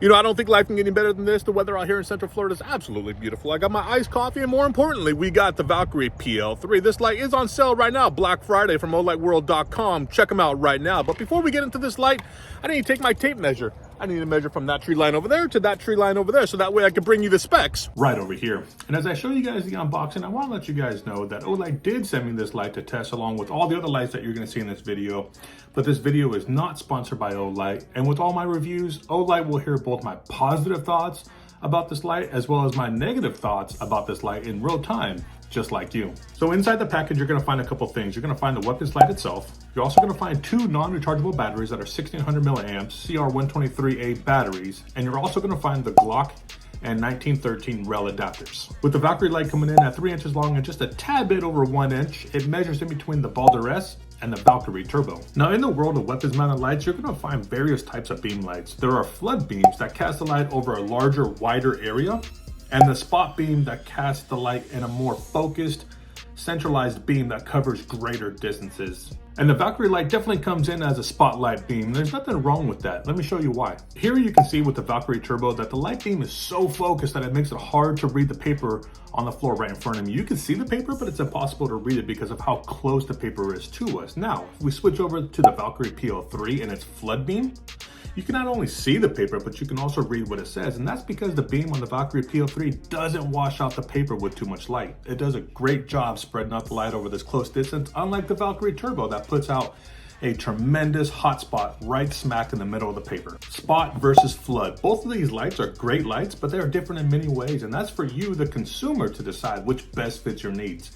You know, I don't think life can get any better than this. The weather out here in Central Florida is absolutely beautiful. I got my iced coffee, and more importantly, we got the Valkyrie PL-3. This light is on sale right now, Black Friday from olightworld.com. Check them out right now. But before we get into this light, I need to take my tape measure. I need to measure from that tree line over there to that tree line over there, so that way I can bring you the specs right over here. And as I show you guys the unboxing, I want to let you guys know that Olight did send me this light to test along with all the other lights that you're going to see in this video. But this video is not sponsored by Olight. And with all my reviews, Olight will hear both my positive thoughts about this light as well as my negative thoughts about this light in real time, just like you. So inside the package, you're going to find a couple things. You're going to find the weapons light itself. You're also going to find two non-rechargeable batteries that are 1600 milliamps CR123A batteries, and you're also going to find the Glock and 1913 rail adapters. With the Valkyrie light coming in at 3 inches long and just a tad bit over 1 inch, it measures in between the Baldur S and the Valkyrie Turbo. Now, in the world of weapons mounted lights, you're going to find various types of beam lights. There are flood beams that cast the light over a larger, wider area, and the spot beam that casts the light in a more focused, centralized beam that covers greater distances. And the Valkyrie light definitely comes in as a spotlight beam. There's nothing wrong with that. Let me show you why. Here you can see with the Valkyrie Turbo that the light beam is so focused that it makes it hard to read the paper on the floor right in front of me. You can see the paper, but it's impossible to read it because of how close the paper is to us. Now, if we switch over to the Valkyrie PL-3 and its flood beam, you can not only see the paper, but you can also read what it says. And that's because the beam on the Valkyrie PL-3 doesn't wash out the paper with too much light. It does a great job spreading out the light over this close distance, unlike the Valkyrie Turbo that puts out a tremendous hot spot right smack in the middle of the paper. Spot versus flood. Both of these lights are great lights, but they are different in many ways. And that's for you, the consumer, to decide which best fits your needs.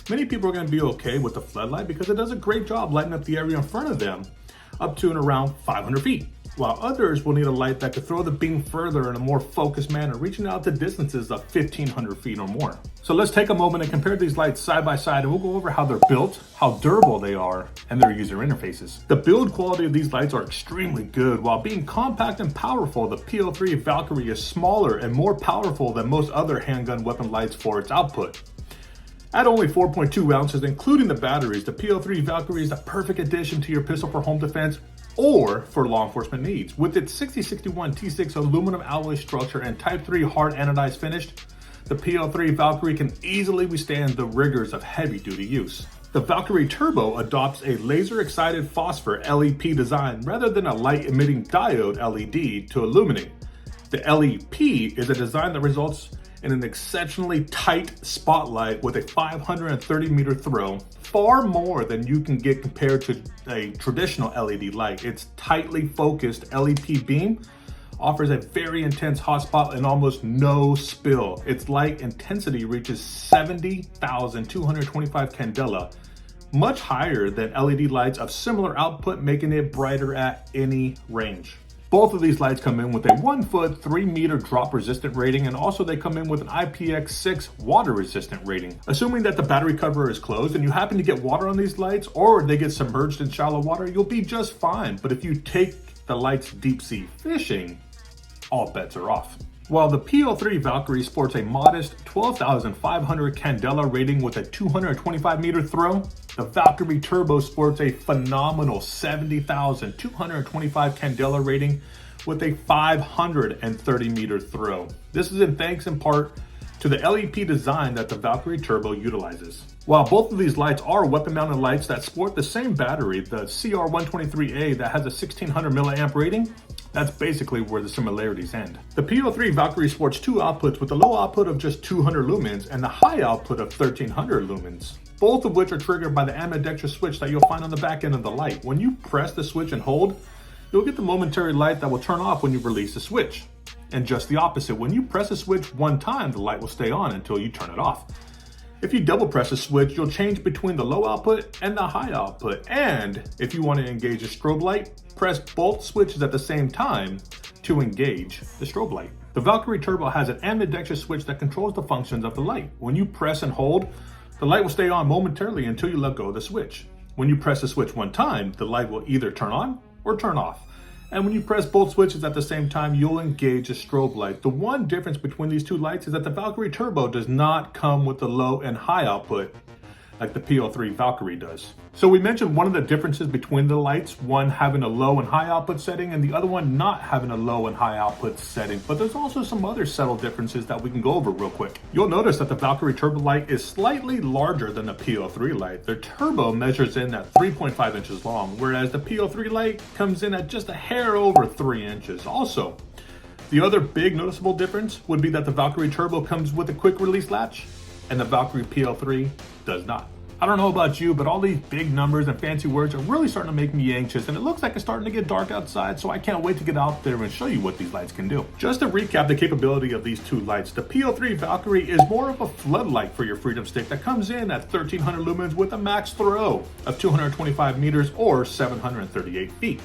Many people are going to be okay with the floodlight because it does a great job lighting up the area in front of them up to and around 500 feet. While others will need a light that could throw the beam further in a more focused manner, reaching out to distances of 1,500 feet or more. So let's take a moment and compare these lights side by side, and we'll go over how they're built, how durable they are, and their user interfaces. The build quality of these lights are extremely good. While being compact and powerful, the PL-3 Valkyrie is smaller and more powerful than most other handgun weapon lights for its output. At only 4.2 ounces, including the batteries, the PL-3 Valkyrie is the perfect addition to your pistol for home defense or for law enforcement needs. With its 6061 T6 aluminum alloy structure and Type 3 hard anodized finish, the PL-3 Valkyrie can easily withstand the rigors of heavy-duty use. The Valkyrie Turbo adopts a laser-excited phosphor LEP design rather than a light-emitting diode LED to illuminate. The LEP is a design that results in an exceptionally tight spotlight with a 530 meter throw, far more than you can get compared to a traditional LED light. Its tightly focused LEP beam offers a very intense hotspot and almost no spill. Its light intensity reaches 70,225 candela, much higher than LED lights of similar output, making it brighter at any range. Both of these lights come in with a 1 foot, 3 meter drop resistant rating, and also they come in with an IPX6 water resistant rating. Assuming that the battery cover is closed and you happen to get water on these lights, or they get submerged in shallow water, you'll be just fine. But if you take the lights deep sea fishing, all bets are off. While the PL-3 Valkyrie sports a modest 12,500 candela rating with a 225 meter throw, the Valkyrie Turbo sports a phenomenal 70,225 candela rating with a 530 meter throw. This is in thanks in part to the LEP design that the Valkyrie Turbo utilizes. While both of these lights are weapon mounted lights that sport the same battery, the CR123A that has a 1600 milliamp rating, that's basically where the similarities end. The PL-3 Valkyrie sports two outputs with a low output of just 200 lumens and the high output of 1300 lumens, both of which are triggered by the ambidextrous switch that you'll find on the back end of the light. When you press the switch and hold, you'll get the momentary light that will turn off when you release the switch. And just the opposite, when you press the switch one time, the light will stay on until you turn it off. If you double press a switch, you'll change between the low output and the high output. And if you want to engage a strobe light, press both switches at the same time to engage the strobe light. The Valkyrie Turbo has an ambidextrous switch that controls the functions of the light. When you press and hold, the light will stay on momentarily until you let go of the switch. When you press the switch one time, the light will either turn on or turn off. And when you press both switches at the same time, you'll engage a strobe light. The one difference between these two lights is that the Valkyrie Turbo does not come with the low and high output like the PL-3 Valkyrie does. So we mentioned one of the differences between the lights, one having a low and high output setting and the other one not having a low and high output setting, but there's also some other subtle differences that we can go over real quick. You'll notice that the Valkyrie turbo light is slightly larger than the PL-3 light. The turbo measures in at 3.5 inches long, whereas the PL-3 light comes in at just a hair over 3 inches. Also, the other big noticeable difference would be that the Valkyrie turbo comes with a quick release latch and the Valkyrie PL-3 does not. I don't know about you, but all these big numbers and fancy words are really starting to make me anxious, and it looks like it's starting to get dark outside, so I can't wait to get out there and show you what these lights can do. Just to recap the capability of these two lights, the PL-3 Valkyrie is more of a floodlight for your Freedom Stick that comes in at 1300 lumens with a max throw of 225 meters or 738 feet.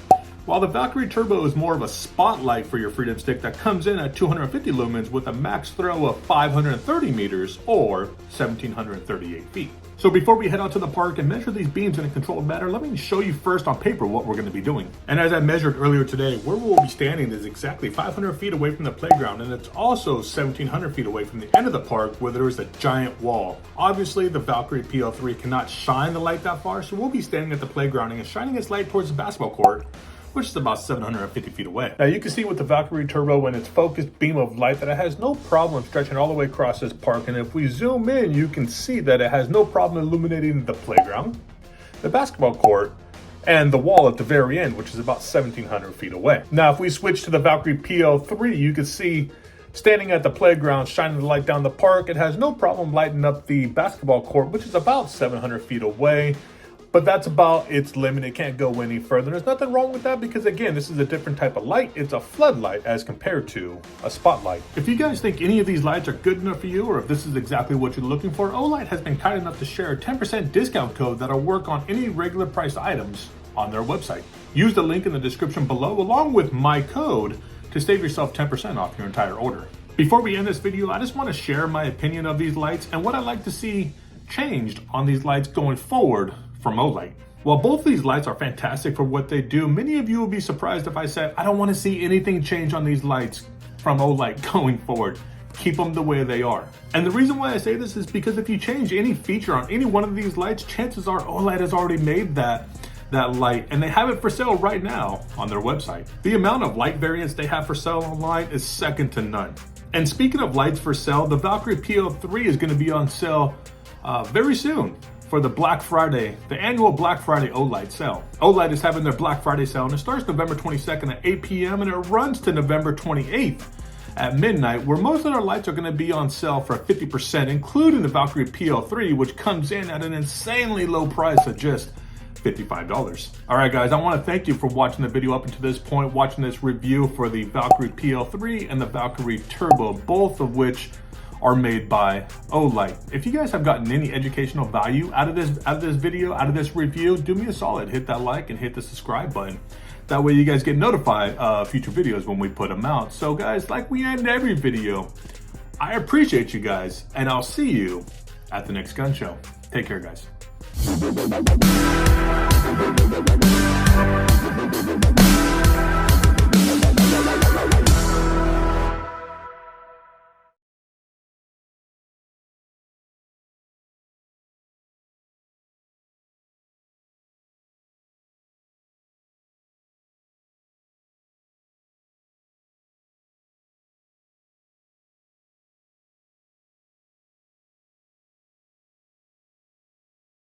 While the Valkyrie Turbo is more of a spotlight for your Freedom Stick that comes in at 250 lumens with a max throw of 530 meters or 1738 feet. So before we head out to the park and measure these beams in a controlled manner, let me show you first on paper what we're going to be doing. And as I measured earlier today, where we'll be standing is exactly 500 feet away from the playground, and it's also 1700 feet away from the end of the park where there is a giant wall. Obviously, the Valkyrie PL-3 cannot shine the light that far, so we'll be standing at the playground and shining its light towards the basketball court, which is about 750 feet away. Now you can see with the Valkyrie Turbo and its focused beam of light that it has no problem stretching all the way across this park, and if we zoom in you can see that it has no problem illuminating the playground, the basketball court, and the wall at the very end, which is about 1700 feet away. Now if we switch to the Valkyrie PL-3, you can see standing at the playground shining the light down the park, it has no problem lighting up the basketball court, which is about 700 feet away. But that's about its limit. It can't go any further. There's nothing wrong with that because, again, this is a different type of light. It's a floodlight as compared to a spotlight. If you guys think any of these lights are good enough for you, or if this is exactly what you're looking for, Olight has been kind enough to share a 10% discount code that'll work on any regular priced items on their website. Use the link in the description below along with my code to save yourself 10% off your entire order. Before we end this video, I just want to share my opinion of these lights and what I'd like to see changed on these lights going forward from Olight. While both these lights are fantastic for what they do, many of you will be surprised if I said I don't want to see anything change on these lights from Olight going forward. Keep them the way they are. And the reason why I say this is because if you change any feature on any one of these lights, chances are Olight has already made that light, and they have it for sale right now on their website. The amount of light variants they have for sale online is second to none. And speaking of lights for sale, the Valkyrie PL-3 is going to be on sale very soon for the Black Friday, the annual Black Friday Olight sale. Olight is having their Black Friday sale, and it starts November 22nd at 8 p.m. and it runs to November 28th at midnight, where most of their lights are going to be on sale for 50%, including the Valkyrie PL-3, which comes in at an insanely low price of just $55. All right, guys, I want to thank you for watching the video up until this point, watching this review for the Valkyrie PL-3 and the Valkyrie Turbo, both of which are made by Olight. If you guys have gotten any educational value out of this video, out of this review, do me a solid, hit that like and hit the subscribe button. That way you guys get notified of future videos when we put them out. So guys, like we end every video, I appreciate you guys, and I'll see you at the next gun show. Take care, guys.